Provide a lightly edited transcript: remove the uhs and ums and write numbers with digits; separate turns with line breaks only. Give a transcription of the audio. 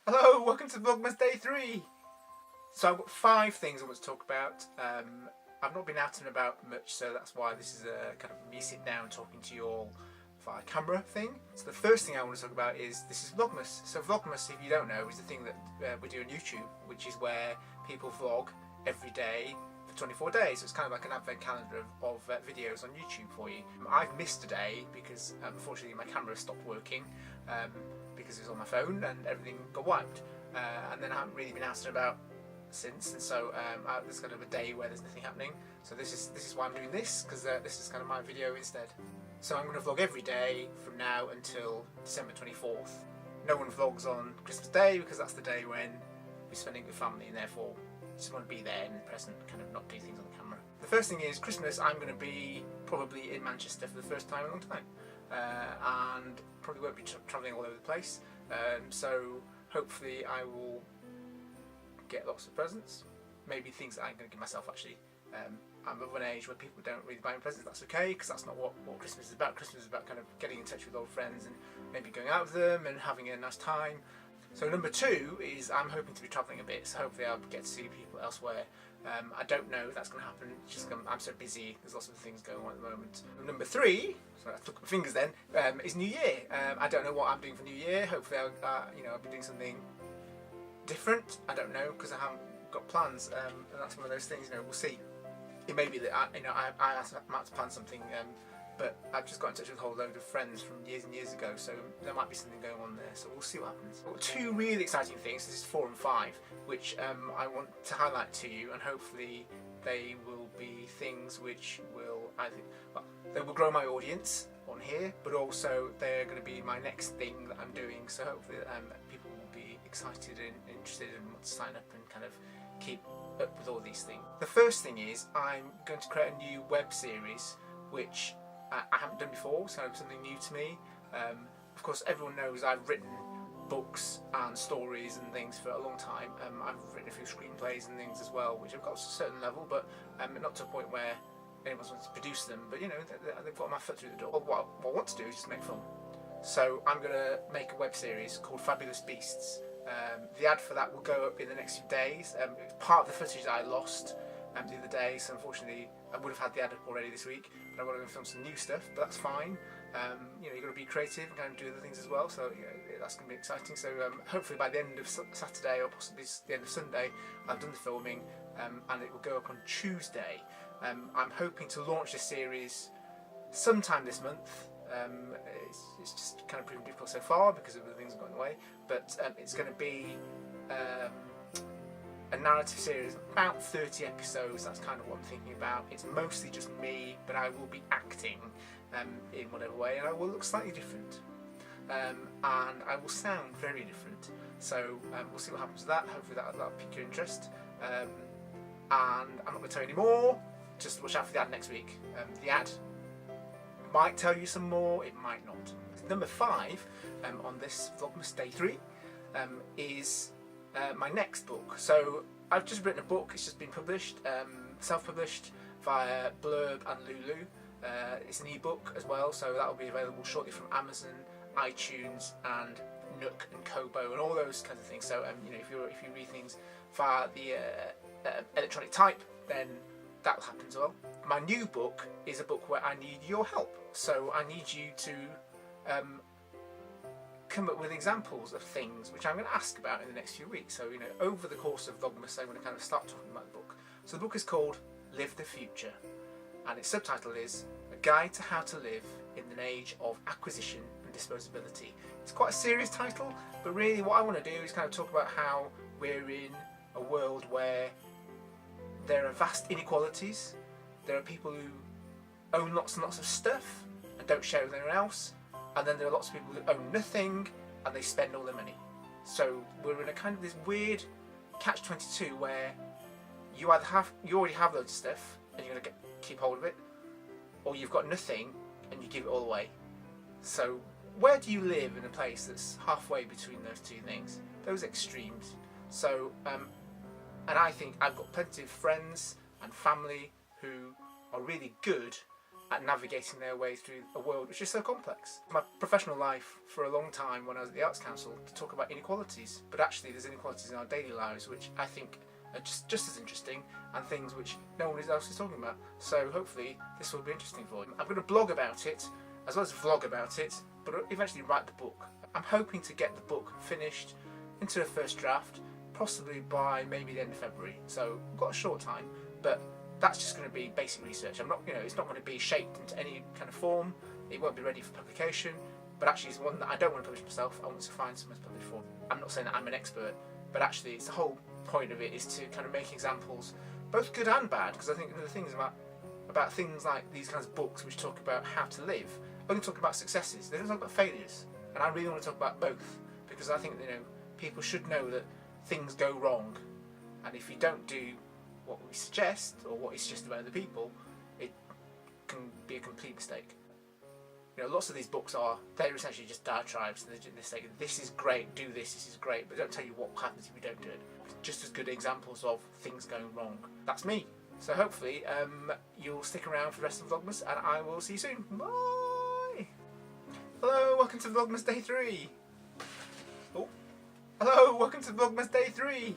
Hello, welcome to Vlogmas Day 3. So I've got 5 things I want to talk about. I've not been out and about much, so that's why this is a kind of me sitting down talking to you all via camera thing. So the first thing I want to talk about is this is Vlogmas. So Vlogmas, if you don't know, is the thing that we do on YouTube, which is where people vlog every day for 24 days. So it's kind of like an advent calendar of videos on YouTube for you. I've missed a day because unfortunately my camera stopped working because it was on my phone and everything got wiped. And then I haven't really been out and about since, and so there's kind of a day where there's nothing happening. So this is why I'm doing this, because this is kind of my video instead. So I'm going to vlog every day from now until December 24th. No one vlogs on Christmas Day because that's the day when we're spending with family, and therefore just want to be there in the present, kind of not do things on the camera. The first thing is Christmas. I'm going to be probably in Manchester for the first time in a long time, and probably won't be travelling all over the place. So hopefully I will get lots of presents, maybe things that I'm going to give myself actually. I'm of an age where people don't really buy me presents. That's okay, because that's not what Christmas is about. Christmas is about kind of getting in touch with old friends and maybe going out with them and having a nice time. So number 2 is I'm hoping to be travelling a bit, so hopefully I'll get to see people elsewhere. I don't know if that's going to happen, just I'm so busy, there's lots of things going on at the moment. Number 3, so I took my fingers then, is New Year. I don't know what I'm doing for New Year. Hopefully I'll be doing something different. I don't know, because I haven't got plans, and that's one of those things, we'll see. It may be that I might plan something, but I've just got in touch with a whole load of friends from years and years ago, so there might be something going on there, so we'll see what happens. I've got 2 really exciting things, this is 4 and 5, which I want to highlight to you, and hopefully they will be things which will they will grow my audience on here, but also they're going to be my next thing that I'm doing, so hopefully people will be excited and interested and want to sign up and kind of keep up with all these things. The first thing is I'm going to create a new web series which I haven't done before, so it's something new to me. Of course everyone knows I've written books and stories and things for a long time. I've written a few screenplays and things as well, which have got to a certain level, but not to a point where anyone wants to produce them, but they've got my foot through the door. What I want to do is just make film. So I'm going to make a web series called Fabulous Beasts. The ad for that will go up in the next few days. It's part of the footage that I lost the other day, so unfortunately I would have had the ad up already this week, but I want to film some new stuff, but that's fine. You've got to be creative and kind of do other things as well, so that's going to be exciting. So hopefully by the end of Saturday, or possibly the end of Sunday, I've done the filming, and it will go up on Tuesday. I'm hoping to launch this series sometime this month. It's just kind of proven difficult so far because of the things that have gone away, but it's going to be a narrative series, about 30 episodes. That's kind of what I'm thinking about. It's mostly just me, but I will be acting in whatever way, and I will look slightly different, and I will sound very different. So we'll see what happens with that. Hopefully that'll pique your interest. And I'm not going to tell you any more. Just watch out for the ad next week. The ad might tell you some more, it might not. Number 5 on this Vlogmas Day 3 is my next book. So I've just written a book, it's just been published, self-published via Blurb and Lulu. It's an ebook as well, so that will be available shortly from Amazon, iTunes and Nook and Kobo and all those kinds of things. So if you read things via the electronic type, then that will happen as well. My new book is a book where I need your help. So I need you to come up with examples of things which I'm going to ask about in the next few weeks. So over the course of Vlogmas I'm going to kind of start talking about the book. So the book is called Live the Future, and its subtitle is A Guide to How to Live in an Age of Acquisition and Disposability. It's quite a serious title, but really what I want to do is kind of talk about how we're in a world where there are vast inequalities. There are people who own lots and lots of stuff and don't share with anyone else, and then there are lots of people who own nothing and they spend all their money. So we're in a kind of this weird catch-22 where you already have loads of stuff and you're going to keep hold of it, or you've got nothing and you give it all away. So where do you live in a place that's halfway between those two things, those extremes? So and I think I've got plenty of friends and family who are really good at navigating their way through a world which is so complex. My professional life for a long time when I was at the Arts Council to talk about inequalities, but actually there's inequalities in our daily lives which I think are just as interesting, and things which no one else is talking about. So hopefully this will be interesting for you. I'm going to blog about it as well as vlog about it, but eventually write the book. I'm hoping to get the book finished into a first draft possibly by maybe the end of February. So I've got a short time, but that's just going to be basic research. I'm not, it's not going to be shaped into any kind of form. It won't be ready for publication, but actually it's one that I don't want to publish myself. I want to find someone to publish for. I'm not saying that I'm an expert, but actually it's the whole point of it is to kind of make examples, both good and bad, because I think the things about things like these kinds of books which talk about how to live, only talk about successes. They don't talk about failures, and I really want to talk about both, because I think people should know that things go wrong, and if you don't do what we suggest or what is suggested by other people, it can be a complete mistake. Lots of these books they're essentially just diatribes, and they say this is great, do this is great, but don't tell you what happens if you don't do it. Just as good examples of things going wrong. That's me. So hopefully you'll stick around for the rest of Vlogmas, and I will see you soon. Bye! Hello, welcome to Vlogmas Day 3. Oh. Hello, welcome to Vlogmas Day 3.